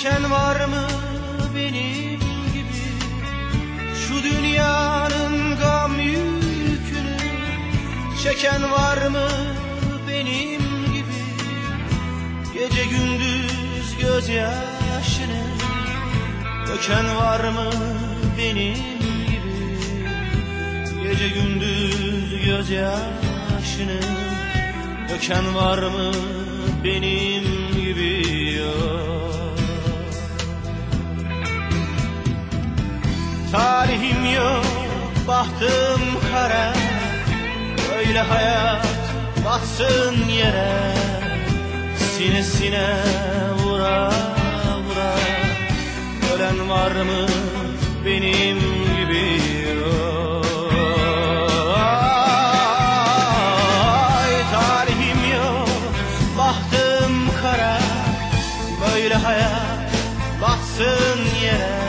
çeken var mı benim gibi? Şu dünyanın gam yükünü çeken var mı benim gibi? Gece gündüz gözyaşını döken var mı benim gibi? Gece gündüz gözyaşını döken var mı benim gibi? Talihim yok, bahtım kara, öyle hayat batsın yere. Sinesine vura vura ölen var mı benim gibi? Ay, talihim yok, bahtım kara, böyle hayat batsın yere.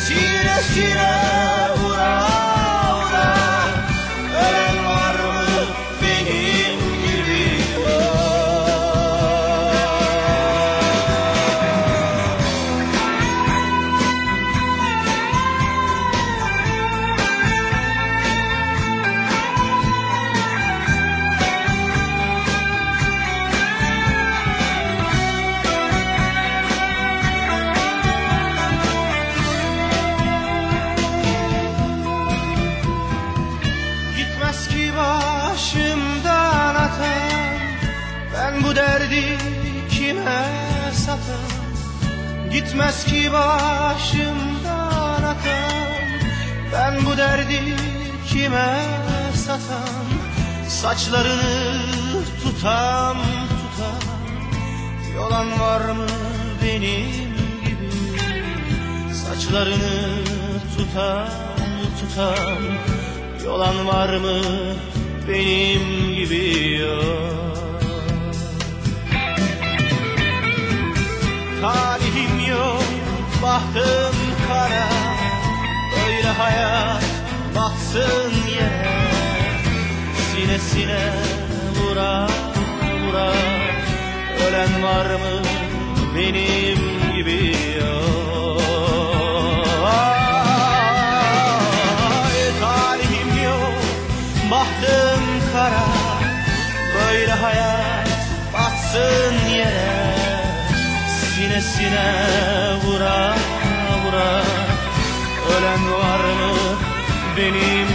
Sinesine vura vura ölen var mı benim gibi? Gitmez ki başımdan atan, ben bu derdi kime satan? Gitmez ki başımdan atan, ben bu derdi kime satan? Saçlarını tutam tutam yolan var mı benim gibi? Saçlarını tutam tutam yolan var mı benim gibi? Talihim yok, bahtım kara, öyle hayat batsın yere. Sinesine vura vura ölen var mı benim gibi? Bahtım kara, böyle hayat batsın yere. Sinesine vura vura ölen var mı benim